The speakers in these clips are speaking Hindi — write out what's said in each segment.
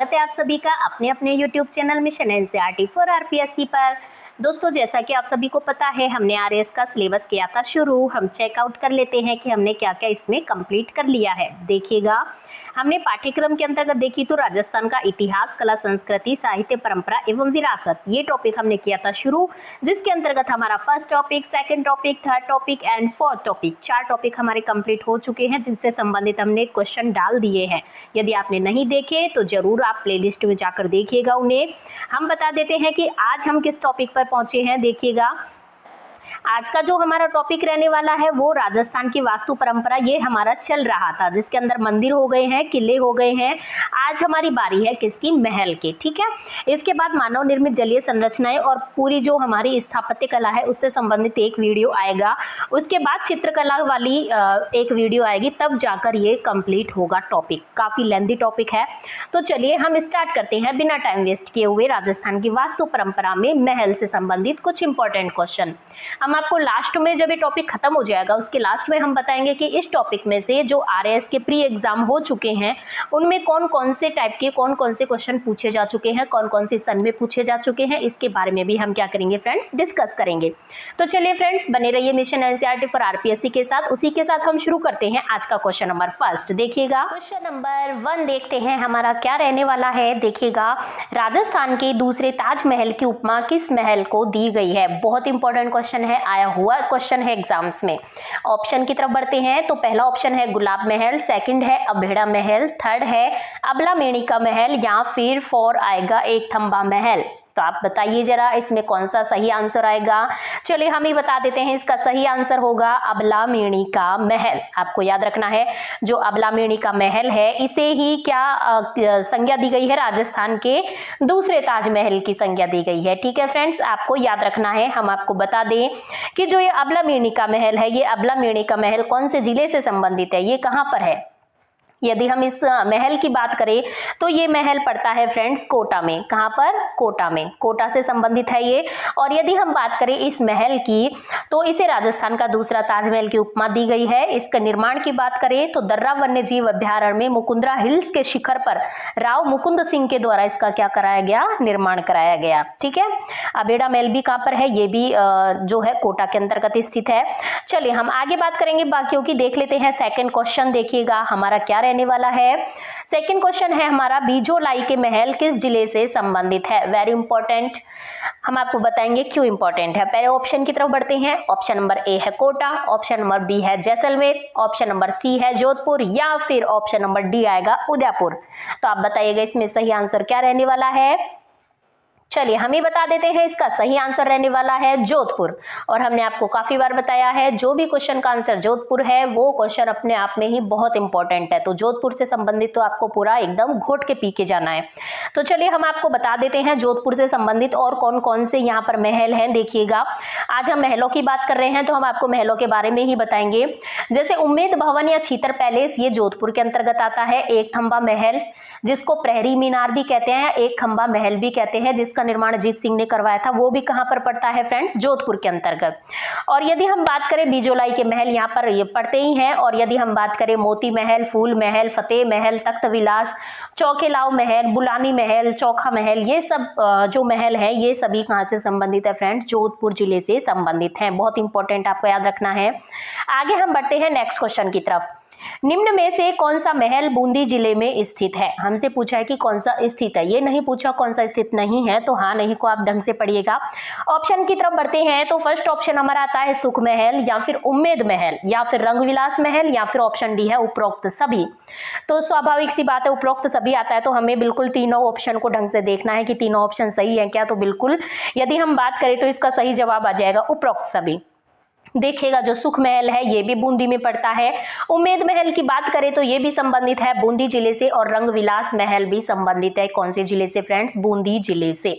स्वागत है आप सभी का अपने अपने YouTube channel mission NCERT for RPSC पर। दोस्तों, जैसा कि आप सभी को पता है, हमने आरएएस का सिलेबस किया था शुरू। हम चेकआउट कर लेते हैं कि हमने क्या क्या इसमें कंप्लीट कर लिया है। देखिएगा, हमने पाठ्यक्रम के अंतर्गत देखी तो राजस्थान का इतिहास, कला, संस्कृति, साहित्य, परंपरा एवं विरासत, ये टॉपिक हमने किया था शुरू, जिसके अंतर्गत हमारा first topic, second topic, third topic and fourth topic, 4 topic हमारे कंप्लीट हो चुके हैं, जिससे संबंधित हमने क्वेश्चन डाल दिए हैं। यदि आपने नहीं देखे तो जरूर आप प्लेलिस्ट में जाकर देखिएगा उन्हें। हम बता देते हैं कि आज हम किस टॉपिक पर पहुंचे हैं। देखिएगा, आज का जो हमारा टॉपिक रहने वाला है वो राजस्थान की वास्तु परंपरा, ये हमारा चल रहा था, जिसके अंदर मंदिर हो गए हैं, किले हो गए हैं। आज हमारी बारी है किसकी? महल की। ठीक है, इसके बाद मानव निर्मित जलीय संरचनाएं और पूरी जो हमारी स्थापत्य कला है उससे संबंधित एक वीडियो आएगा। उसके बाद चित्रकला वाली एक वीडियो आएगी, तब जाकर ये कंप्लीट होगा टॉपिक। काफी लेंथी टॉपिक है, तो चलिए हम स्टार्ट करते हैं बिना टाइम वेस्ट किए हुए। राजस्थान की वास्तु परंपरा में महल से संबंधित कुछ इंपॉर्टेंट क्वेश्चन हम आपको लास्ट में, जब ये टॉपिक खत्म हो जाएगा उसके लास्ट में हम बताएंगे कि इस टॉपिक में से जो आरएएस के प्री एग्जाम हो चुके हैं उनमें कौन कौन से टाइप के, कौन कौन से क्वेश्चन पूछे जा चुके हैं, कौन कौन से सन में पूछे जा चुके हैं, इसके बारे में भी हम क्या करेंगे फ्रेंड्स, डिस्कस करेंगे। तो चलिए फ्रेंड्स, बने रहिए मिशन एनसीईआरटी फॉर आरपीएससी के साथ। उसी के साथ हम शुरू करते हैं आज का क्वेश्चन नंबर फर्स्ट। देखिएगा, क्वेश्चन नंबर 1 देखते हैं हमारा क्या रहने वाला है। देखिएगा, राजस्थान के दूसरे ताजमहल की उपमा किस महल को दी गई है? बहुत इंपॉर्टेंट क्वेश्चन है, आया हुआ क्वेश्चन है एग्जाम्स में। ऑप्शन की तरफ बढ़ते हैं तो पहला ऑप्शन है गुलाब महल, सेकंड है अभेड़ा महल, थर्ड है अबला मेणिका महल, या फिर 4 आएगा एक थंबा महल। तो आप बताइए जरा इसमें कौन सा सही आंसर आएगा। चलिए हम ही बता देते हैं, इसका सही आंसर होगा अबला मेणिका महल। आपको याद रखना है, जो अबला मेणिका महल है इसे ही क्या संज्ञा दी गई है? राजस्थान के दूसरे ताजमहल की संज्ञा दी गई है। ठीक है फ्रेंड्स, आपको याद रखना है। हम आपको बता दें कि जो ये अबला मेणिका महल है, ये अबला मेणिका महल कौन से जिले से संबंधित है, ये कहां पर है? यदि हम इस महल की बात करें तो ये महल पड़ता है फ्रेंड्स कोटा में। कहां पर? कोटा में। कोटा से संबंधित है ये। और यदि हम बात करें इस महल की तो इसे राजस्थान का दूसरा ताजमहल की उपमा दी गई है। इसके निर्माण की बात करें तो दर्रा वन्य जीव अभ्यारण्य में मुकुंदरा हिल्स के शिखर पर राव मुकुंद सिंह के द्वारा इसका क्या कराया गया? निर्माण कराया गया। ठीक है, अबेड़ा महल भी कहां पर है? ये भी जो है कोटा के अंतर्गत स्थित है। चलिए हम आगे बात करेंगे बाकियों की। देख लेते हैं सेकंड क्वेश्चन। देखिएगा हमारा क्या रहने वाला है। सेकंड क्वेश्चन है हमारा, बीजोलाई के महल किस जिले से संबंधित है? वेरी इंपॉर्टेंट, हम आपको बताएंगे क्यों इंपॉर्टेंट है। पहले ऑप्शन की तरफ बढ़ते हैं। ऑप्शन नंबर ए है कोटा, ऑप्शन नंबर बी है जैसलमेर, ऑप्शन नंबर सी है जोधपुर, या फिर ऑप्शन नंबर डी आएगा उदयपुर। तो आप बताइएगा इसमें सही आंसर क्या रहने वाला है। चलिए हम ही बता देते हैं, इसका सही आंसर रहने वाला है जोधपुर। और हमने आपको काफी बार बताया है, जो भी क्वेश्चन का आंसर जोधपुर है वो क्वेश्चन अपने आप में ही बहुत इंपॉर्टेंट है। तो जोधपुर से संबंधित तो आपको पूरा एकदम घोट के पी के जाना है। तो चलिए हम आपको बता देते हैं जोधपुर से संबंधित और कौन कौन से यहाँ पर महल हैं। देखिएगा, आज हम महलों की बात कर रहे हैं तो हम आपको महलों के बारे में ही बताएंगे। जैसे उम्मेद भवन या छीतर पैलेस, ये जोधपुर के अंतर्गत आता है। एक थंबा महल, जिसको प्रहरी मीनार भी कहते हैं, एक खंबा महल भी कहते हैं, जिसका निर्माण अजीत सिंह ने करवाया था, वो भी कहां पर पड़ता है फ्रेंड्स? जोधपुर के अंतर्गत। और यदि हम बात करें बीजोलाई के महल, यहाँ पर ये पड़ते ही हैं। और यदि हम बात करें मोती महल, फूल महल, फतेह महल, तख्त विलास, चौकेलाव महल, बुलानी महल, चौखा महल, ये सब जो महल है ये सभी कहां से संबंधित है फ्रेंड्स? जोधपुर जिले से संबंधित हैं। बहुत इंपॉर्टेंट, आपको याद रखना है। आगे हम बढ़ते हैं नेक्स्ट क्वेश्चन की तरफ। निम्न में से कौन सा महल बूंदी जिले में स्थित है? हमसे पूछा है कि कौन सा स्थित है, ये नहीं पूछा कौन सा स्थित नहीं है। तो हाँ नहीं को आप ढंग से पढ़िएगा। ऑप्शन की तरफ बढ़ते हैं तो फर्स्ट ऑप्शन हमारा आता है सुख महल, या फिर उम्मेद महल, या फिर रंगविलास महल, या फिर ऑप्शन डी है उपरोक्त सभी। तो स्वाभाविक सी बात है, उपरोक्त सभी आता है तो हमें बिल्कुल तीनों ऑप्शन को ढंग से देखना है कि तीनों ऑप्शन सही है क्या। तो बिल्कुल यदि हम बात करें तो इसका सही जवाब आ जाएगा उपरोक्त सभी। देखिएगा, जो सुख महल है ये भी बूंदी में पड़ता है। उम्मेद महल की बात करें तो ये भी संबंधित है बूंदी जिले से, और रंगविलास महल भी संबंधित है कौन से जिले से फ्रेंड्स? बूंदी जिले से।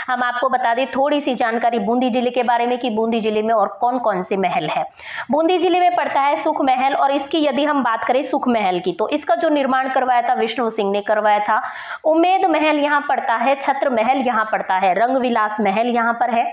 हम आपको बता दें थोड़ी सी जानकारी बूंदी जिले के बारे में कि बूंदी जिले में और कौन कौन से महल है। बूंदी जिले में पड़ता है सुख महल, और इसकी यदि हम बात करें सुख महल की तो इसका जो निर्माण करवाया था विष्णु सिंह ने करवाया था। उम्मेद महल यहाँ पड़ता है, छत्र महल यहाँ पड़ता है, रंगविलास महल यहाँ पर है।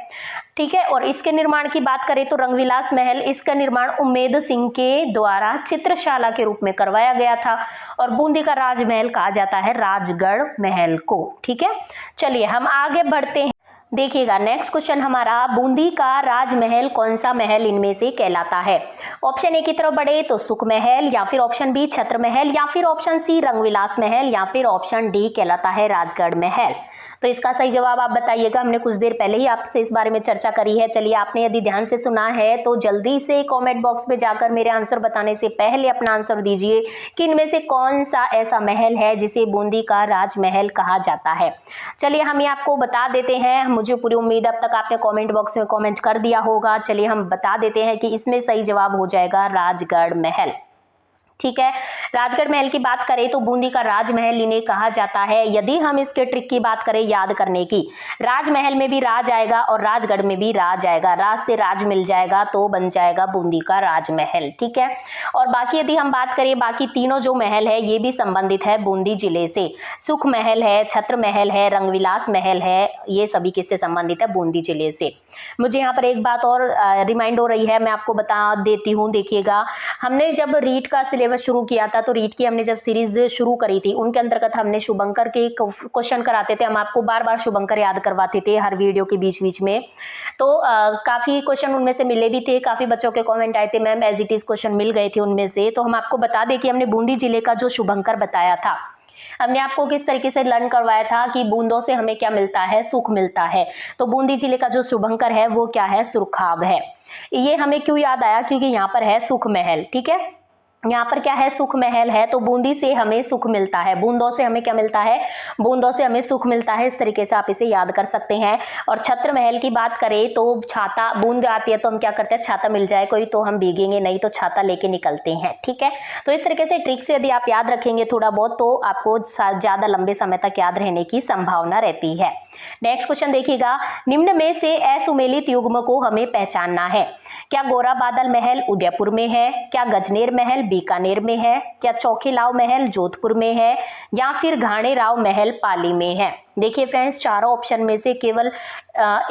ठीक है, और इसके निर्माण की बात करें तो रंगविलास महल, इसका निर्माण उम्मेद सिंह के द्वारा चित्रशाला के रूप में करवाया गया था और बूंदी का राजमहल कहा जाता है राजगढ़ महल को। ठीक है, चलिए हम आगे बढ़ते हैं। देखिएगा नेक्स्ट क्वेश्चन हमारा, बूंदी का राजमहल कौन सा महल इनमें से कहलाता है? ऑप्शन ए की तरफ बढ़े तो सुख महल, या फिर ऑप्शन बी छत्र महल, या फिर ऑप्शन सी रंगविलास महल, या फिर ऑप्शन डी कहलाता है राजगढ़ महल। तो इसका सही जवाब आप बताइएगा। हमने कुछ देर पहले ही आपसे इस बारे में चर्चा करी है। चलिए, आपने यदि ध्यान से सुना है तो जल्दी से कमेंट बॉक्स में जाकर मेरे आंसर बताने से पहले अपना आंसर दीजिए कि इनमें से कौन सा ऐसा महल है जिसे बूंदी का राजमहल कहा जाता है। चलिए हम ये आपको बता देते हैं। मुझे पूरी उम्मीद अब तक आपने कमेंट बॉक्स में कमेंट कर दिया होगा। चलिए हम बता देते हैं कि इसमें सही जवाब हो जाएगा राजगढ़ महल। ठीक है, राजगढ़ महल की बात करें तो बूंदी का राजमहल इन्हें कहा जाता है। यदि हम इसके ट्रिक की बात करें याद करने की, राजमहल में भी राज आएगा और राजगढ़ में भी राज आएगा, राज से राज मिल जाएगा तो बन जाएगा बूंदी का राजमहल। ठीक है, और बाकी यदि हम बात करें, बाकी तीनों जो महल है ये भी संबंधित है बूंदी जिले से। सुख महल है, छत्र महल है, रंगविलास महल है, ये सभी किससे संबंधित है? बूंदी जिले से। मुझे यहाँ पर एक बात और रिमाइंड हो रही है, मैं आपको बता देती हूँ। देखिएगा, हमने जब रीट का सिलेबस शुरू किया था तो रीट की हमने जब सीरीज शुरू करी थी उनके अंतर्गत हमने शुभंकर के क्वेश्चन कराते थे। हम आपको बार बार शुभंकर याद करवाते थे हर वीडियो के बीच बीच में। तो काफी क्वेश्चन उनमें से मिले भी थे, काफी बच्चों के कमेंट आए थे ma'am as it is question मिल गए थे उनमें से। तो हम आपको बता दें कि हमने बूंदी जिले का जो शुभंकर बताया था, हमने आपको किस तरीके से लर्न करवाया था कि बूंदों से हमें क्या मिलता है? सुख मिलता है। तो बूंदी जिले का जो शुभंकर है वो क्या है? सुरखाब है। ये हमें क्यों याद आया? क्योंकि यहाँ पर है सुख महल। ठीक है, यहाँ पर क्या है? सुख महल है। तो बूंदी से हमें सुख मिलता है, बूंदों से हमें क्या मिलता है? बूंदों से हमें सुख मिलता है। इस तरीके से आप इसे याद कर सकते हैं। और छत्र महल की बात करें तो छाता, बूंद आती है तो हम क्या करते हैं? छाता मिल जाए कोई तो हम भीगेंगे नहीं, तो छाता लेके निकलते हैं। ठीक है, तो इस तरीके से ट्रिक से यदि आप याद रखेंगे थोड़ा बहुत तो आपको ज्यादा लंबे समय तक याद रहने की संभावना रहती है। नेक्स्ट क्वेश्चन देखिएगा, निम्न में से असुमेलित युग्म को हमें पहचानना है। क्या गोरा बादल महल उदयपुर में है? क्या गजनेर महल बीकानेर में है? क्या चौकीलाव महल जोधपुर में है? या फिर घाणे राव महल पाली में है? देखिए फ्रेंड्स, चारों ऑप्शन में से केवल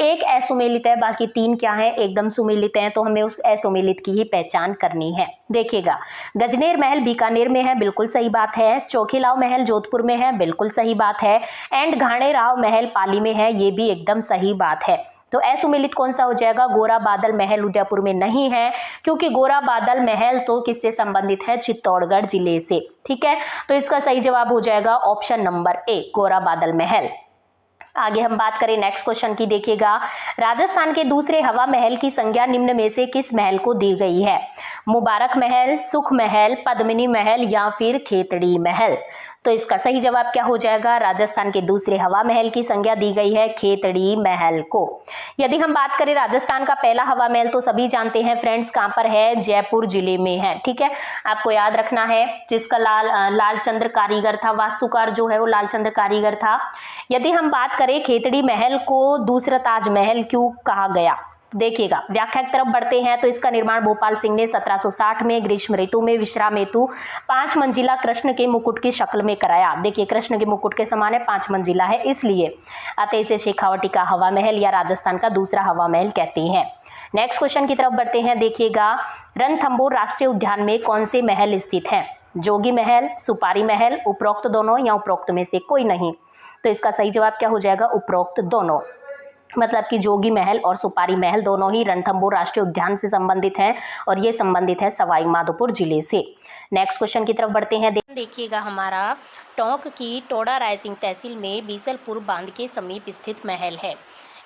एक असुमेलित है, बाकी तीन क्या है? एकदम सुमेलित हैं। तो हमें उस असुमेलित की ही पहचान करनी है। देखिएगा, गजनेर महल बीकानेर में है, बिल्कुल सही बात है। चौकीलाव महल जोधपुर में है, बिल्कुल सही बात है। एंड घाणे राव महल पाली में है, ये भी एकदम सही बात है। तो असुमेलित कौन सा हो जाएगा? गोरा बादल महल उदयपुर में नहीं है, क्योंकि गोरा बादल महल तो किससे संबंधित है? चित्तौड़गढ़ जिले से। ठीक है, तो इसका सही जवाब हो जाएगा ऑप्शन नंबर ए, गोरा बादल महल। आगे हम बात करें नेक्स्ट क्वेश्चन की। देखिएगा, राजस्थान के दूसरे हवा महल की संज्ञा निम्न में से किस महल को दी गई है? मुबारक महल, सुख महल, पद्मिनी महल, या फिर खेतड़ी महल? तो इसका सही जवाब क्या हो जाएगा? राजस्थान के दूसरे हवा महल की संज्ञा दी गई है खेतड़ी महल को। यदि हम बात करें राजस्थान का पहला हवा महल तो सभी जानते हैं फ्रेंड्स कहाँ पर है? जयपुर जिले में है। ठीक है, आपको याद रखना है, जिसका लालचंद्र कारीगर था, वास्तुकार जो है वो लालचंद्र कारीगर था। यदि हम बात करें खेतड़ी महल को दूसरा ताजमहल क्यों कहा गया? देखिएगा, व्याख्या की तरफ बढ़ते हैं। तो इसका निर्माण भोपाल सिंह ने 1760 में ग्रीष्म ऋतु में विश्राम हेतु 5 मंजिला कृष्ण के मुकुट की शक्ल में कराया। देखिए, कृष्ण के मुकुट के समान है, 5 मंजिला है, इसलिए अतः इसे शेखावटी का हवा महल या राजस्थान का दूसरा हवा महल कहते हैं। नेक्स्ट क्वेश्चन की तरफ बढ़ते हैं। देखिएगा, रणथंभौर राष्ट्रीय उद्यान में कौन से महल स्थित है? जोगी महल, सुपारी महल, उपरोक्त दोनों, या उपरोक्त में से कोई नहीं? तो इसका सही जवाब क्या हो जाएगा? उपरोक्त दोनों। मतलब कि जोगी महल और सुपारी महल दोनों ही रणथंभौर राष्ट्रीय उद्यान से संबंधित हैं और ये संबंधित है सवाई माधोपुर जिले से। नेक्स्ट क्वेश्चन की तरफ बढ़ते हैं। देखिएगा, हमारा टोंक की टोडा रायसिंह तहसील में बीसलपुर बांध के समीप स्थित महल है।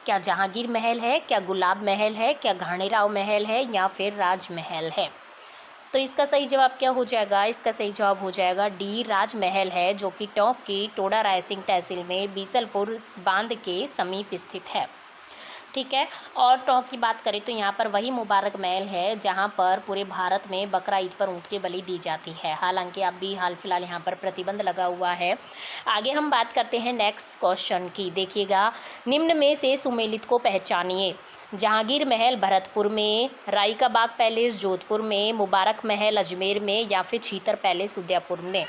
क्या जहांगीर महल है? क्या गुलाब महल है? क्या घाणे राव महल है? या फिर राजमहल है? तो इसका सही जवाब क्या हो जाएगा? इसका सही जवाब हो जाएगा डी, राजमहल है, जो कि टोंक की टोडा रायसिंह तहसील में बीसलपुर बांध के समीप स्थित है। ठीक है, और टोंक की बात करें तो यहाँ पर वही मुबारक महल है जहाँ पर पूरे भारत में बकरा ईद पर ऊँट की बलि दी जाती है। हालांकि अब भी हाल फिलहाल यहाँ पर प्रतिबंध लगा हुआ है। आगे हम बात करते हैं नेक्स्ट क्वेश्चन की। देखिएगा, निम्न में से सुमेलित को पहचानिए। जहांगीर महल भरतपुर में, राई का बाग पैलेस जोधपुर में, मुबारक महल अजमेर में या फिर छीतर पैलेस उदयपुर में।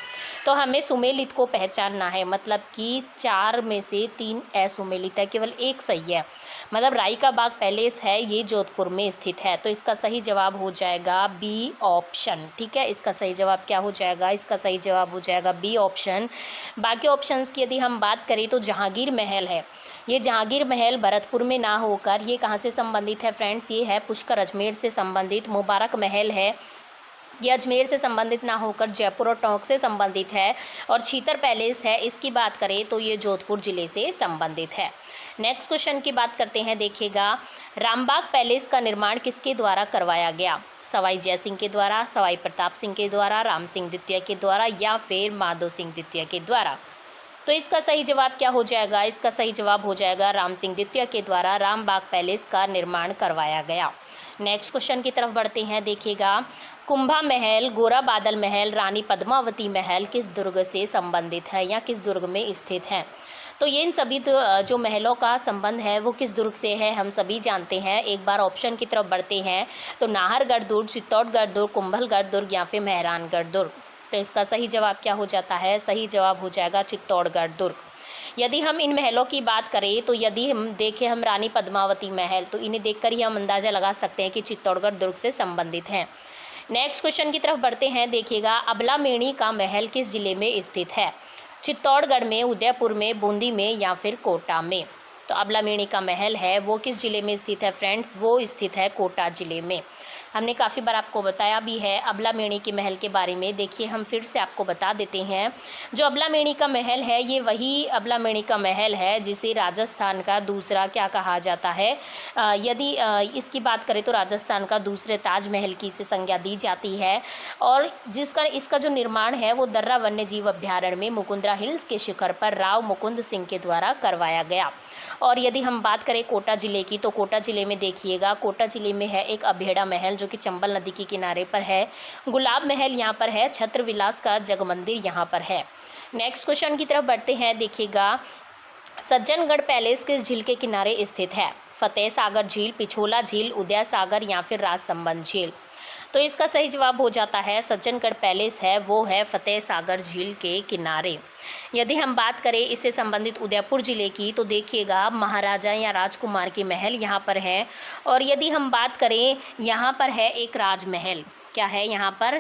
तो हमें सुमेलित को पहचानना है, मतलब कि 4 में से 3 असुमेलित है, केवल एक सही है। मतलब राई का बाग पैलेस है ये जोधपुर में स्थित है। तो इसका सही जवाब हो जाएगा बी ऑप्शन। ठीक है, इसका सही जवाब क्या हो जाएगा? इसका सही जवाब हो जाएगा बी ऑप्शन। बाकी ऑप्शंस की यदि हम बात करें तो जहांगीर महल है, ये जहांगीर महल भरतपुर में ना होकर ये कहाँ से संबंधित है फ्रेंड्स? ये है पुष्कर अजमेर से संबंधित। मुबारक महल है, ये अजमेर से संबंधित ना होकर जयपुर और टोंक से संबंधित है। और छीतर पैलेस है, इसकी बात करें तो ये जोधपुर जिले से संबंधित है। नेक्स्ट क्वेश्चन की बात करते हैं, देखिएगा, रामबाग पैलेस का निर्माण किसके द्वारा करवाया गया? सवाई जयसिंह के द्वारा, सवाई प्रताप सिंह के द्वारा, राम सिंह द्वितीय के द्वारा या फिर माधो सिंह द्वितीय के द्वारा? तो इसका सही जवाब क्या हो जाएगा? इसका सही जवाब हो जाएगा राम सिंह द्वितीय के द्वारा रामबाग पैलेस का निर्माण करवाया गया। नेक्स्ट क्वेश्चन की तरफ बढ़ते हैं, देखिएगा, कुंभा महल, गोरा बादल महल, रानी पद्मावती महल किस दुर्ग से संबंधित है या किस दुर्ग में स्थित हैं? तो ये इन सभी जो महलों का संबंध है वो किस दुर्ग से है हम सभी जानते हैं। एक बार ऑप्शन की तरफ बढ़ते हैं तो नाहरगढ़ दुर्ग, चित्तौड़गढ़ दुर्ग, कुंभलगढ़ दुर्ग या फिर मेहरानगढ़ दुर्ग। तो इसका सही जवाब क्या हो जाता है? सही जवाब हो जाएगा चित्तौड़गढ़ दुर्ग। यदि हम इन महलों की बात करें तो यदि हम देखें हम रानी पद्मावती महल, तो इन्हें देखकर ही हम अंदाज़ा लगा सकते हैं कि चित्तौड़गढ़ दुर्ग से संबंधित हैं। नेक्स्ट क्वेश्चन की तरफ बढ़ते हैं, देखिएगा, अबलामेणी का महल किस जिले में स्थित है? चित्तौड़गढ़ में, उदयपुर में, बूंदी में या फिर कोटा में? तो अबलामेणी का महल है वो किस जिले में स्थित है फ्रेंड्स? वो स्थित है कोटा जिले में। हमने काफ़ी बार आपको बताया भी है अबलामेणी के महल के बारे में। देखिए हम फिर से आपको बता देते हैं, जो अबलामेणी का महल है ये वही अबलामेणी का महल है जिसे राजस्थान का दूसरा क्या कहा जाता है। यदि इसकी बात करें तो राजस्थान का दूसरे ताजमहल की इसे संज्ञा दी जाती है। और इसका जो निर्माण है वो दर्रा वन्य जीव अभ्यारण्य में मुकुंदरा हिल्स के शिखर पर राव मुकुंद सिंह के द्वारा करवाया गया। और यदि हम बात करें कोटा ज़िले की, तो कोटा ज़िले में देखिएगा, कोटा ज़िले में है एक अभेड़ा महल जो कि चंबल नदी के किनारे पर है। गुलाब महल यहाँ पर है, छत्र विलास का जग मंदिर यहाँ पर है। नेक्स्ट क्वेश्चन की तरफ बढ़ते हैं, देखिएगा, सज्जनगढ़ पैलेस किस झील के किनारे स्थित है? फतेह सागर झील, पिछोला झील, उदय सागर या फिर राजसंबंध झील? तो इसका सही जवाब हो जाता है सज्जनगढ़ पैलेस है वो है फतेह सागर झील के किनारे। यदि हम बात करें इससे संबंधित उदयपुर ज़िले की, तो देखिएगा महाराजा या राजकुमार के महल यहाँ पर है। और यदि हम बात करें यहाँ पर है एक राजमहल, क्या है यहाँ पर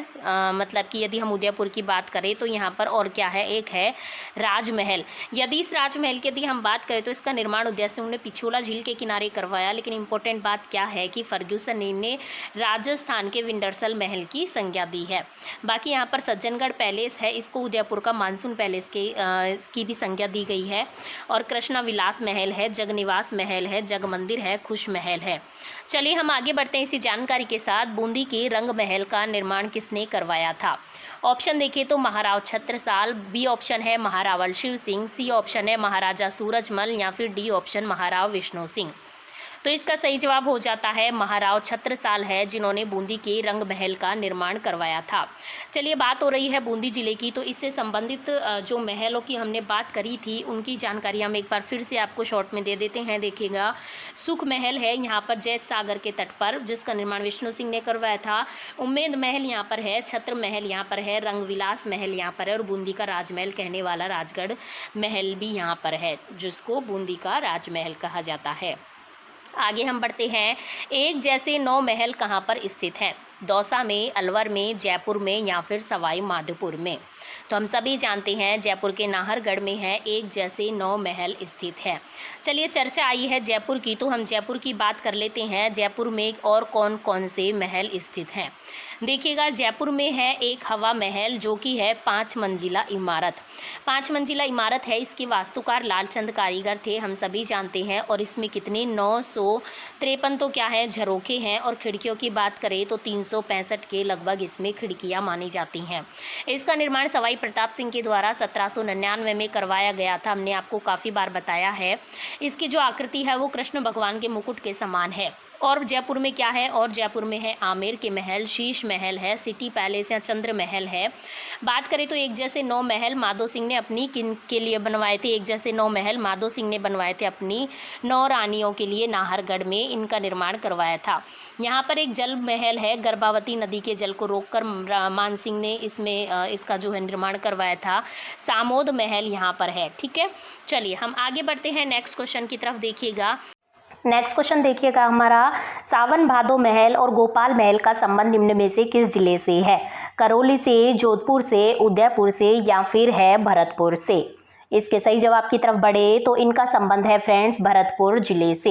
मतलब कि यदि हम उदयपुर की बात करें तो यहाँ पर और क्या है, एक है राजमहल। यदि इस राजमहल की यदि हम बात करें तो इसका निर्माण उदय सिंह ने पिछोला झील के किनारे करवाया। लेकिन इंपॉर्टेंट बात क्या है कि फर्ग्यूसन ने राजस्थान के विंडरसल महल की संज्ञा दी है। बाकी यहाँ पर सज्जनगढ़ पैलेस है, इसको उदयपुर का मानसून पैलेस की भी संज्ञा दी गई है। और कृष्णा विलास महल है, जगनिवास महल है, जग मंदिर है, खुश महल है। चलिए हम आगे बढ़ते हैं इसी जानकारी के साथ। बूंदी के रंग महल का निर्माण किसने करवाया था? ऑप्शन देखिए तो महाराव छत्रसाल, बी ऑप्शन है महारावल शिव सिंह, सी ऑप्शन है महाराजा सूरजमल या फिर डी ऑप्शन महाराव विष्णु सिंह। तो इसका सही जवाब हो जाता है महाराव छत्रसाल है जिन्होंने बूंदी के रंग महल का निर्माण करवाया था। चलिए बात हो रही है बूंदी जिले की, तो इससे संबंधित जो महलों की हमने बात करी थी उनकी जानकारी हम एक बार फिर से आपको शॉर्ट में दे देते हैं। देखिएगा, सुख महल है यहाँ पर जैत सागर के तट पर, जिसका निर्माण विष्णु सिंह ने करवाया था। उम्मेद महल यहाँ पर है, छत्र महल यहाँ पर है, रंगविलास महल यहाँ पर है और बूंदी का राजमहल कहने वाला राजगढ़ महल भी यहाँ पर है, जिसको बूंदी का राजमहल कहा जाता है। आगे हम बढ़ते हैं, एक जैसे 9 महल कहाँ पर स्थित हैं? दौसा में, अलवर में, जयपुर में या फिर सवाई माधोपुर में? तो हम सभी जानते हैं जयपुर के नाहरगढ़ में है एक जैसे 9 महल स्थित है। चलिए चर्चा आई है जयपुर की, तो हम जयपुर की बात कर लेते हैं। जयपुर में और कौन कौन से महल स्थित हैं? देखिएगा, जयपुर में है एक हवा महल जो कि है 5 मंजिला इमारत। 5 मंजिला इमारत है, इसके वास्तुकार लालचंद कारीगर थे, हम सभी जानते हैं। और इसमें कितने 953 तो क्या है झरोखे हैं। और खिड़कियों की बात करें तो 365 के लगभग इसमें खिड़कियां मानी जाती हैं। इसका निर्माण सवाई प्रताप सिंह के द्वारा 1799 में करवाया गया था। हमने आपको काफ़ी बार बताया है। इसकी जो आकृति है वो कृष्ण भगवान के मुकुट के समान है। और जयपुर में क्या है, और जयपुर में है आमेर के महल, शीश महल है, सिटी पैलेस या चंद्र महल है। बात करें तो एक जैसे 9 महल माधो सिंह ने अपनी किन के लिए बनवाए थे, एक जैसे 9 महल माधो सिंह ने बनवाए थे अपनी 9 रानियों के लिए, नाहरगढ़ में इनका निर्माण करवाया था। यहाँ पर एक जल महल है, गर्भावती नदी के जल को रोककर मान सिंह ने इसमें इसका जो है निर्माण करवाया था। सामोद महल यहाँ पर है। ठीक है, चलिए हम आगे बढ़ते हैं नेक्स्ट क्वेश्चन की तरफ। देखिएगा नेक्स्ट क्वेश्चन देखिएगा हमारा, सावन भादो महल और गोपाल महल का संबंध निम्न में से किस जिले से है? करौली से, जोधपुर से, उदयपुर से या फिर है भरतपुर से? इसके सही जवाब की तरफ बढ़े तो इनका संबंध है फ्रेंड्स भरतपुर जिले से।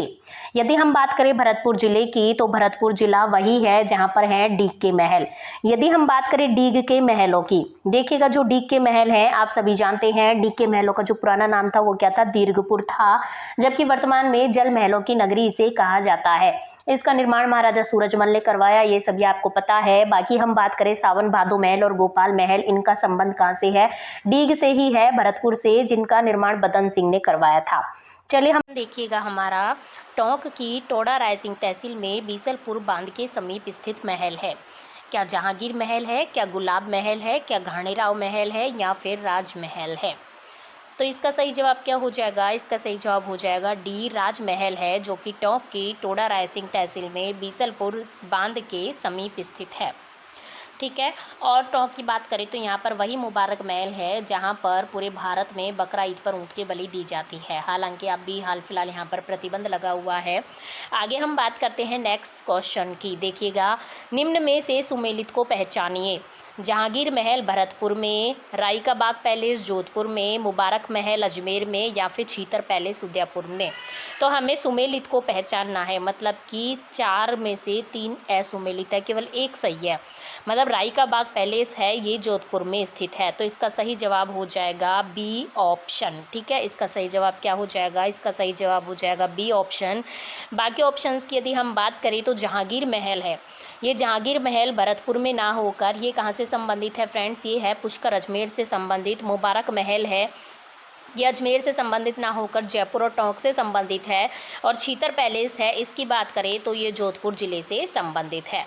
यदि हम बात करें भरतपुर जिले की तो भरतपुर जिला वही है जहां पर है डीग के महल। यदि हम बात करें डीग के महलों की, देखिएगा जो डीग के महल हैं आप सभी जानते हैं, डीग के महलों का जो पुराना नाम था वो क्या था, दीर्घपुर था, जबकि वर्तमान में जल महलों की नगरी इसे कहा जाता है। इसका निर्माण महाराजा सूरजमल ने करवाया, ये सभी आपको पता है। बाकी हम बात करें सावन भादो महल और गोपाल महल, इनका संबंध कहाँ से है? डीग से ही है, भरतपुर से, जिनका निर्माण बदन सिंह ने करवाया था। चलिए हम देखिएगा हमारा, टोंक की टोडा रायसिंह तहसील में बीसलपुर बांध के समीप स्थित महल है। क्या जहांगीर महल है, क्या गुलाब महल है, क्या घाणेराव महल है या फिर राजमहल है? तो इसका सही जवाब क्या हो जाएगा? इसका सही जवाब हो जाएगा डी, राजमहल है, जो कि टोंक की टोडा रायसिंह तहसील में बीसलपुर बांध के समीप स्थित है। ठीक है, और टोंक की बात करें तो यहाँ पर वही मुबारक महल है जहाँ पर पूरे भारत में बकरा ईद पर ऊँट की बलि दी जाती है। हालांकि अब भी हाल फिलहाल यहाँ पर प्रतिबंध लगा हुआ है। आगे हम बात करते हैं नेक्स्ट क्वेश्चन की। देखिएगा, निम्न में से सुमेलित को पहचानिए। जहांगीर महल भरतपुर में, राई का बाग पैलेस जोधपुर में, मुबारक महल अजमेर में या फिर छीतर पैलेस उदयपुर में? तो हमें सुमेलित को पहचानना है, मतलब कि 4 में से 3 असुमेलित है, केवल एक सही है। मतलब राई का बाग पैलेस है, ये जोधपुर में स्थित है, तो इसका सही जवाब हो जाएगा बी ऑप्शन। ठीक है, इसका सही जवाब क्या हो जाएगा? इसका सही जवाब हो जाएगा बी ऑप्शन। बाकी ऑप्शंस की यदि हम बात करें तो जहांगीर महल है, ये जहांगीर महल भरतपुर में ना होकर ये कहाँ से संबंधित है फ्रेंड्स? ये है पुष्कर अजमेर से संबंधित। मुबारक महल है, ये अजमेर से संबंधित ना होकर जयपुर और टोंक से संबंधित है। और छीतर पैलेस है, इसकी बात करें तो ये जोधपुर जिले से संबंधित है।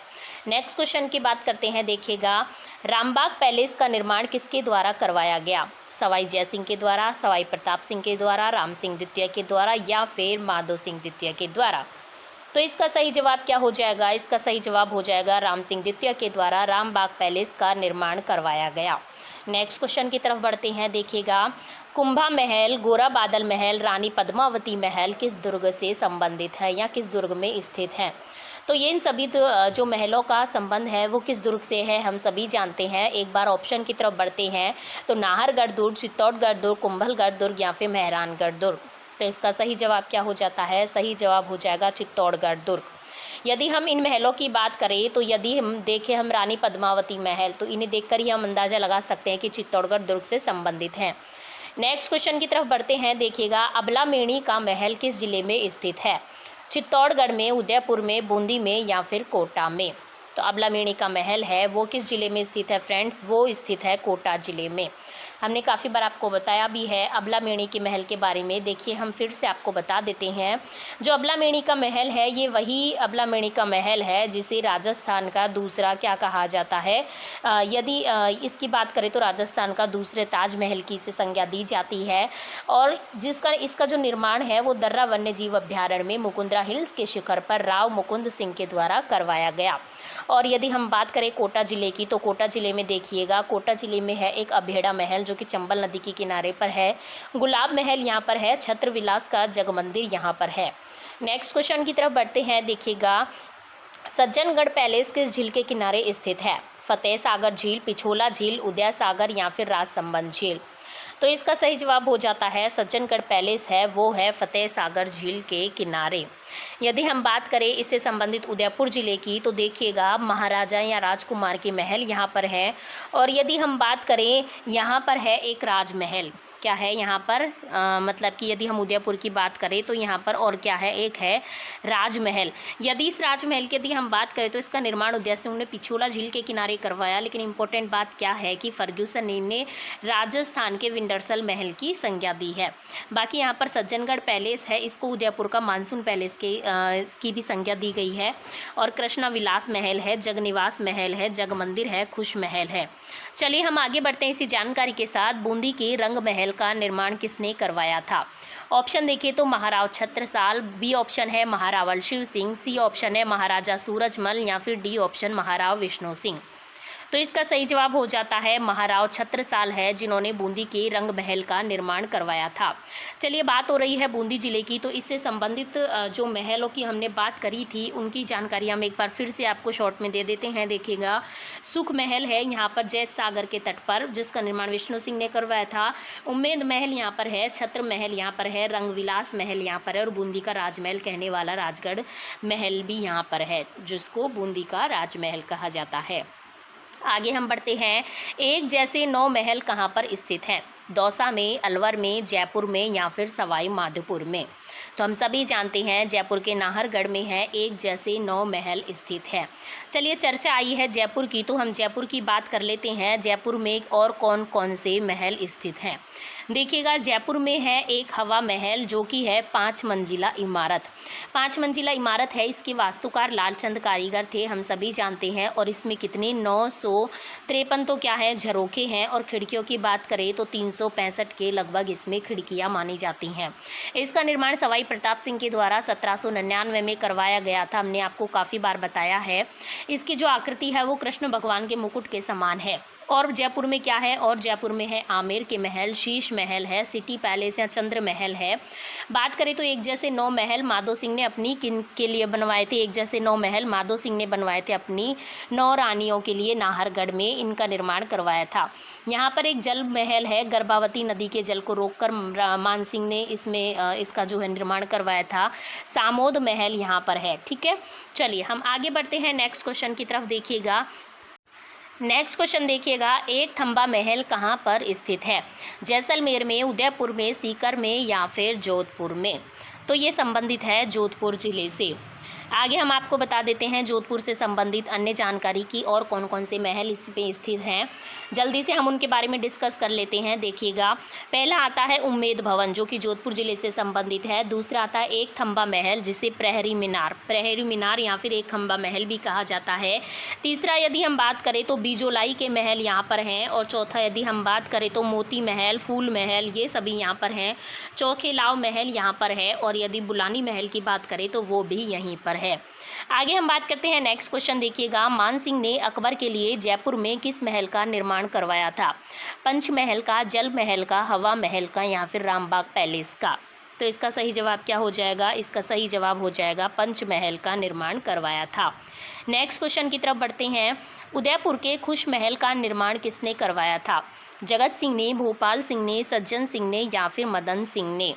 नेक्स्ट क्वेश्चन की बात करते हैं। देखिएगा, रामबाग पैलेस का निर्माण किसके द्वारा करवाया गया? सवाई जयसिंह के द्वारा, सवाई प्रताप सिंह के द्वारा, राम सिंह द्वितीय के द्वारा या फिर माधो सिंह द्वितीय के द्वारा? तो इसका सही जवाब क्या हो जाएगा? इसका सही जवाब हो जाएगा राम सिंह द्वितीय के द्वारा रामबाग पैलेस का निर्माण करवाया गया। नेक्स्ट क्वेश्चन की तरफ बढ़ते हैं। देखिएगा, कुंभा महल, गोरा बादल महल, रानी पद्मावती महल किस दुर्ग से संबंधित है या किस दुर्ग में स्थित हैं? तो ये इन सभी जो महलों का संबंध है वो किस दुर्ग से है हम सभी जानते हैं। एक बार ऑप्शन की तरफ बढ़ते हैं तो नाहरगढ़ दुर्ग, चित्तौड़गढ़ दुर्ग, कुंभलगढ़ दुर्ग या फिर मेहरानगढ़ दुर्ग? तो इसका सही जवाब क्या हो जाता है? सही जवाब हो जाएगा चित्तौड़गढ़ दुर्ग। यदि हम इन महलों की बात करें तो यदि हम देखें हम रानी पद्मावती महल, तो इन्हें देखकर ही हम अंदाज़ा लगा सकते हैं कि चित्तौड़गढ़ दुर्ग से संबंधित हैं। नेक्स्ट क्वेश्चन की तरफ बढ़ते हैं। देखिएगा, अबलामेणी का महल किस जिले में स्थित है? चित्तौड़गढ़ में, उदयपुर में, बूंदी में या फिर कोटा में? तो अबलामेणी का महल है वो किस जिले में स्थित है फ्रेंड्स? वो स्थित है कोटा जिले में। हमने काफ़ी बार आपको बताया भी है अबलामेणी के महल के बारे में। देखिए हम फिर से आपको बता देते हैं, जो अबलामेणी का महल है ये वही अबलामेणी का महल है जिसे राजस्थान का दूसरा क्या कहा जाता है। यदि इसकी बात करें तो राजस्थान का दूसरे ताजमहल की इसे संज्ञा दी जाती है, और इसका जो निर्माण है वो दर्रा वन्य जीव अभ्यारण्य में मुकुंदरा हिल्स के शिखर पर राव मुकुंद सिंह के द्वारा करवाया गया। और यदि हम बात करें कोटा ज़िले की, तो कोटा ज़िले में देखिएगा, कोटा ज़िले में है एक अभेड़ा महल जो कि चंबल नदी के किनारे पर है। गुलाब महल यहाँ पर है, छत्रविलास का जगमंदिर यहाँ पर है। नेक्स्ट क्वेश्चन की तरफ बढ़ते हैं। देखिएगा, सज्जनगढ़ पैलेस किस झील के किनारे स्थित है? फतेह सागर झील, पिछोला झील, उदय सागर या फिर राजसंबंध झील? तो इसका सही जवाब हो जाता है सज्जनगढ़ पैलेस है वो है फतेह सागर झील के किनारे। यदि हम बात करें इससे संबंधित उदयपुर ज़िले की, तो देखिएगा महाराजा या राजकुमार के महल यहाँ पर हैं। और यदि हम बात करें यहाँ पर है एक राजमहल, क्या है यहाँ पर, मतलब कि यदि हम उदयपुर की बात करें तो यहाँ पर और क्या है, एक है राजमहल। यदि इस राजमहल की यदि हम बात करें तो इसका निर्माण उदय सिंह ने पिछोला झील के किनारे करवाया। लेकिन इंपॉर्टेंट बात क्या है कि फर्ग्यूसन ने राजस्थान के विंडरसल महल की संज्ञा दी है। बाकी यहाँ पर सज्जनगढ़ पैलेस है, इसको उदयपुर का मानसून पैलेस की भी संज्ञा दी गई है। और कृष्णा विलास महल है, जगनिवास महल है, जग मंदिर है, खुश महल है। चलिए हम आगे बढ़ते हैं इसी जानकारी के साथ। बूंदी के रंग महल का निर्माण किसने करवाया था? ऑप्शन देखिए तो महाराव छत्रसाल, बी ऑप्शन है महारावल शिव सिंह, सी ऑप्शन है महाराजा सूरजमल, या फिर डी ऑप्शन महाराव विष्णु सिंह। तो इसका सही जवाब हो जाता है महाराव छत्रसाल है, जिन्होंने बूंदी के रंग महल का निर्माण करवाया था। चलिए बात हो रही है बूंदी जिले की, तो इससे संबंधित जो महलों की हमने बात करी थी उनकी जानकारी हम एक बार फिर से आपको शॉर्ट में दे देते हैं। देखिएगा, सुख महल है यहाँ पर जैत सागर के तट पर, जिसका निर्माण विष्णु सिंह ने करवाया था। उम्मेद महल यहाँ पर है, छत्र महल यहाँ पर है, रंगविलास महल यहाँ पर है, और बूंदी का राजमहल कहने वाला राजगढ़ महल भी यहाँ पर है, जिसको बूंदी का राजमहल कहा जाता है। आगे हम बढ़ते हैं। एक जैसे 9 महल कहाँ पर स्थित हैं? दौसा में, अलवर में, जयपुर में, या फिर सवाई माधोपुर में? तो हम सभी जानते हैं जयपुर के नाहरगढ़ में है एक जैसे 9 महल स्थित है। चलिए चर्चा आई है जयपुर की, तो हम जयपुर की बात कर लेते हैं। जयपुर में और कौन कौन से महल स्थित हैं? देखिएगा, जयपुर में है एक हवा महल, जो कि है 5 मंजिला इमारत। 5 मंजिला इमारत है। इसके वास्तुकार लालचंद कारीगर थे, हम सभी जानते हैं। और इसमें कितने 953 तो क्या है झरोखे हैं, और खिड़कियों की बात करें तो 365 के लगभग इसमें खिड़कियां मानी जाती हैं। इसका निर्माण सवाई प्रताप सिंह के द्वारा 1799 में करवाया गया था। हमने आपको काफ़ी बार बताया है। इसकी जो आकृति है वो कृष्ण भगवान के मुकुट के समान है। और जयपुर में क्या है? और जयपुर में है आमेर के महल, शीश महल है, सिटी पैलेस या चंद्र महल है। बात करें तो एक जैसे 9 महल माधो सिंह ने अपनी किन के लिए बनवाए थे? एक जैसे 9 महल माधो सिंह ने बनवाए थे अपनी 9 रानियों के लिए, नाहरगढ़ में इनका निर्माण करवाया था। यहाँ पर एक जल महल है, गर्भावती नदी के जल को रोककर मान सिंह ने इसमें इसका जो है निर्माण करवाया था। सामोद महल यहाँ पर है। ठीक है, चलिए हम आगे बढ़ते हैं नेक्स्ट क्वेश्चन की तरफ। देखिएगा, नेक्स्ट क्वेश्चन देखिएगा, एक थंबा महल कहाँ पर स्थित है? जैसलमेर में, उदयपुर में, सीकर में, या फिर जोधपुर में? तो ये संबंधित है जोधपुर जिले से। आगे हम आपको बता देते हैं जोधपुर से संबंधित अन्य जानकारी की और कौन कौन से महल इस पे स्थित हैं। जल्दी से हम उनके बारे में डिस्कस कर लेते हैं। देखिएगा, पहला आता है उम्मेद भवन, जो कि जोधपुर जिले से संबंधित है। दूसरा आता है एक थंबा महल, जिसे प्रहरी मीनार या फिर एक खंबा महल भी कहा जाता है। तीसरा यदि हम बात करें तो बीजोलाई के महल यहाँ पर हैं। और चौथा यदि हम बात करें तो मोती महल, फूल महल, ये सभी यहाँ पर हैं। चौखेलाव महल यहाँ पर है। और यदि बुलानी महल की बात करें तो वो भी यहीं पर है। आगे हम बात करते हैं नेक्स्ट क्वेश्चन। देखिएगा, मान सिंह ने अकबर के लिए जयपुर में किस महल का निर्माण करवाया था? पंचमहल का, जल महल का, हवा महल का, या फिर रामबाग पैलेस का? तो इसका सही जवाब क्या हो जाएगा? इसका सही जवाब हो जाएगा पंचमहल का निर्माण करवाया था। नेक्स्ट क्वेश्चन की तरफ बढ़ते हैं। उदयपुर के खुश महल का निर्माण किसने करवाया था? जगत सिंह ने, भोपाल सिंह ने, सज्जन सिंह ने, या फिर मदन सिंह ने?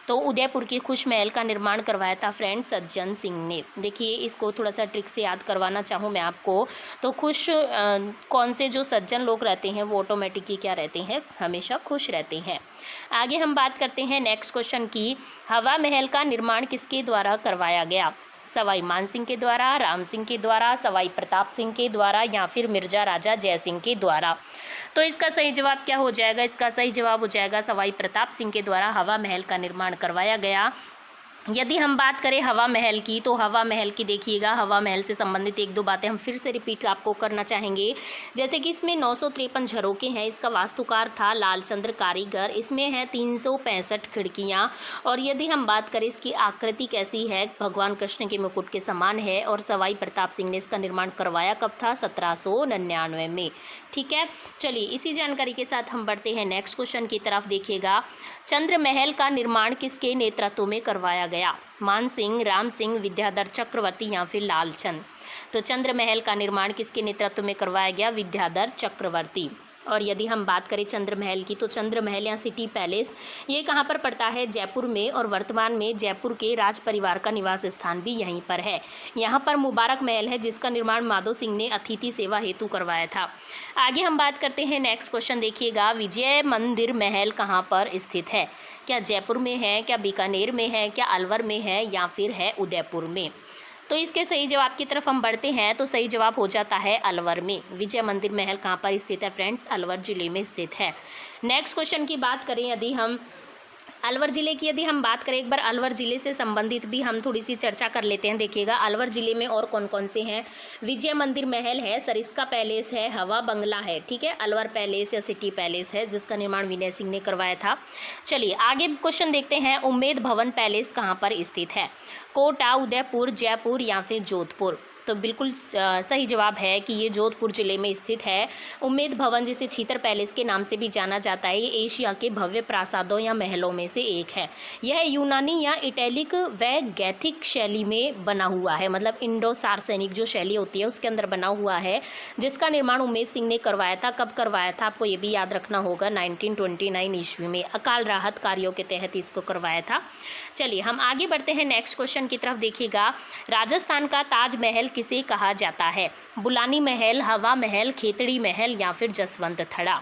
तो उदयपुर के खुश महल का निर्माण करवाया था फ्रेंड्स सज्जन सिंह ने। देखिए, इसको थोड़ा सा ट्रिक से याद करवाना चाहूँ मैं आपको, तो खुश कौन से जो सज्जन लोग रहते हैं वो ऑटोमेटिकली क्या रहते हैं? हमेशा खुश रहते हैं। आगे हम बात करते हैं नेक्स्ट क्वेश्चन की। हवा महल का निर्माण किसके द्वारा करवाया गया? सवाई मानसिंह के द्वारा, राम सिंह के द्वारा, सवाई प्रताप सिंह के द्वारा, या फिर मिर्जा राजा जय सिंह के द्वारा? तो इसका सही जवाब क्या हो जाएगा? इसका सही जवाब हो जाएगा सवाई प्रताप सिंह के द्वारा हवा महल का निर्माण करवाया गया। यदि हम बात करें हवा महल की, तो हवा महल की देखिएगा, हवा महल से संबंधित एक दो बातें हम फिर से रिपीट आपको करना चाहेंगे। जैसे कि इसमें 953 झरोके हैं, इसका वास्तुकार था लालचंद्र कारीगर, इसमें है 365 खिड़कियां। और यदि हम बात करें इसकी आकृति कैसी है, भगवान कृष्ण के मुकुट के समान है। और सवाई प्रताप सिंह ने इसका निर्माण करवाया कब था? 1799 में। ठीक है, चलिए इसी जानकारी के साथ हम बढ़ते हैं नेक्स्ट क्वेश्चन की तरफ। देखिएगा, चंद्र महल का निर्माण किसके नेतृत्व में करवाया गया? मान सिंह, राम सिंह, विद्याधर चक्रवर्ती, या फिर लालचंद? तो चंद्र महल का निर्माण किसके नेतृत्व में करवाया गया? विद्याधर चक्रवर्ती। और यदि हम बात करें चंद्र महल की, तो चंद्र महल या सिटी पैलेस ये कहाँ पर पड़ता है? जयपुर में, और वर्तमान में जयपुर के राज परिवार का निवास स्थान भी यहीं पर है। यहाँ पर मुबारक महल है जिसका निर्माण माधो सिंह ने अतिथि सेवा हेतु करवाया था। आगे हम बात करते हैं, नेक्स्ट क्वेश्चन देखिएगा, विजय मंदिर महल कहाँ पर स्थित है? क्या जयपुर में है, क्या बीकानेर में है, क्या अलवर में है, या फिर है उदयपुर में? तो इसके सही जवाब की तरफ हम बढ़ते हैं, तो सही जवाब हो जाता है अलवर में। विजय मंदिर महल कहाँ पर स्थित है फ्रेंड्स? अलवर जिले में स्थित है। नेक्स्ट क्वेश्चन की बात करें, यदि हम अलवर ज़िले की यदि हम बात करें, एक बार अलवर ज़िले से संबंधित भी हम थोड़ी सी चर्चा कर लेते हैं। देखिएगा अलवर ज़िले में और कौन कौन से हैं। विजय मंदिर महल है, सरिस्का पैलेस है, हवा बंगला है, ठीक है, अलवर पैलेस या सिटी पैलेस है जिसका निर्माण विनय सिंह ने करवाया था। चलिए आगे क्वेश्चन देखते हैं, उम्मेद भवन पैलेस कहाँ पर स्थित है? कोटा, उदयपुर, जयपुर या फिर जोधपुर? तो बिल्कुल सही जवाब है कि ये जोधपुर जिले में स्थित है। उम्मेद भवन, जिसे छीतर पैलेस के नाम से भी जाना जाता है, ये एशिया के भव्य प्रासादों या महलों में से एक है। यह यूनानी या इटैलिक व गैथिक शैली में बना हुआ है, मतलब इंडो सार्सेनिक जो शैली होती है उसके अंदर बना हुआ है, जिसका निर्माण उमेश सिंह ने करवाया था। कब करवाया था आपको ये भी याद रखना होगा, 1929 ईस्वी में अकाल राहत कार्यों के तहत इसको करवाया था। चलिए हम आगे बढ़ते हैं नेक्स्ट क्वेश्चन की तरफ। देखिएगा राजस्थान का ताजमहल किसे कहा जाता है? बुलानी महल, हवा महल, खेतड़ी महल या फिर जसवंत थड़ा?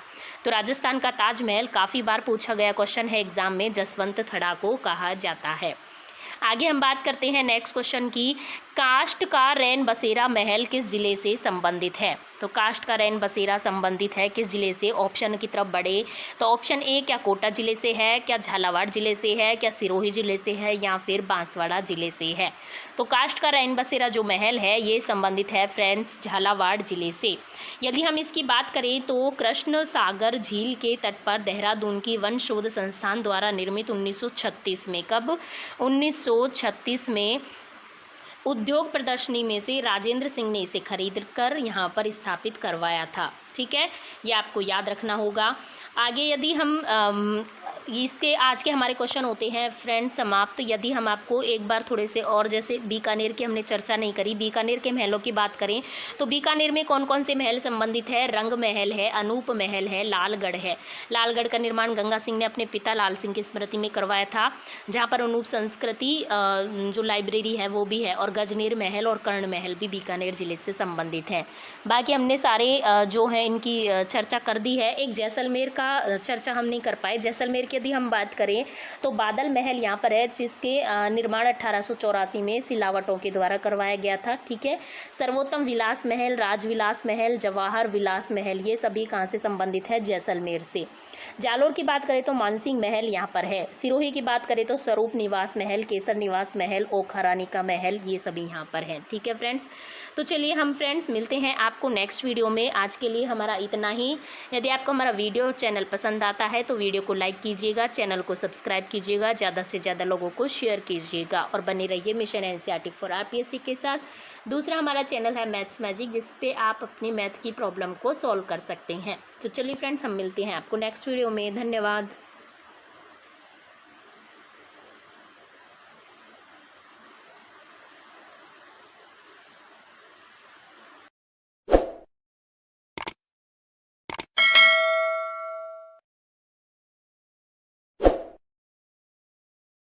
तो राजस्थान का ताजमहल काफ़ी बार पूछा गया क्वेश्चन है एग्जाम में, जसवंत थड़ा को कहा जाता है। आगे हम बात करते हैं नेक्स्ट क्वेश्चन की, काष्ठ का रैन बसेरा महल किस जिले से संबंधित है? तो काष्ठ का रैन बसेरा संबंधित है किस जिले से? ऑप्शन की तरफ बढ़े तो ऑप्शन ए, क्या कोटा जिले से है, क्या झालावाड़ जिले से है, क्या सिरोही जिले से है, या फिर बांसवाड़ा जिले से है? तो काष्ठ का रैन बसेरा जो महल है ये संबंधित है फ्रेंड्स झालावाड़ जिले से। यदि हम इसकी बात करें तो कृष्ण सागर झील के तट पर देहरादून की वन शोध संस्थान द्वारा निर्मित 1936 में, कब? 1936 में उद्योग प्रदर्शनी में से राजेंद्र सिंह ने इसे खरीद कर यहाँ पर स्थापित करवाया था। ठीक है, ये आपको याद रखना होगा। आगे यदि हम इसके आज के हमारे क्वेश्चन होते हैं फ्रेंड्स समाप्त। तो यदि हम आपको एक बार थोड़े से और, जैसे बीकानेर की हमने चर्चा नहीं करी, बीकानेर के महलों की बात करें तो बीकानेर में कौन कौन से महल संबंधित है? रंग महल है, अनूप महल है, लालगढ़ है। लालगढ़ का निर्माण गंगा सिंह ने अपने पिता लाल सिंह की स्मृति में करवाया था, जहाँ पर अनूप संस्कृति जो लाइब्रेरी है वो भी है, और गजनेर महल और कर्ण महल भी बीकानेर जिले से संबंधित हैं। बाकी हमने सारे जो हैं इनकी चर्चा कर दी है। एक जैसलमेर का चर्चा हम नहीं कर पाए। जैसलमेर की यदि हम बात करें तो बादल महल यहाँ पर है, जिसके निर्माण 1884 में सिलावटों के द्वारा करवाया गया था। ठीक है, सर्वोत्तम विलास महल, राजविलास महल, जवाहर विलास महल, ये सभी कहाँ से संबंधित है? जैसलमेर से। जालोर की बात करें तो मानसिंह महल यहाँ पर है। सिरोही की बात करें तो स्वरूप निवास महल, केसर निवास महल, ओखा रानी का महल, ये सभी यहाँ पर हैं। ठीक है फ्रेंड्स, तो चलिए हम फ्रेंड्स मिलते हैं आपको नेक्स्ट वीडियो में। आज के लिए हमारा इतना ही। यदि आपको हमारा वीडियो और चैनल पसंद आता है तो वीडियो को लाइक कीजिएगा, चैनल को सब्सक्राइब कीजिएगा, ज़्यादा से ज़्यादा लोगों को शेयर कीजिएगा और बने रहिए मिशन एनसीईआरटी फॉर आरपीएससी के साथ। दूसरा हमारा चैनल है मैथ्स मैजिक, जिस पे आप अपनी मैथ की प्रॉब्लम को सॉल्व कर सकते हैं। तो चलिए फ्रेंड्स हम मिलते हैं आपको नेक्स्ट वीडियो में। धन्यवाद।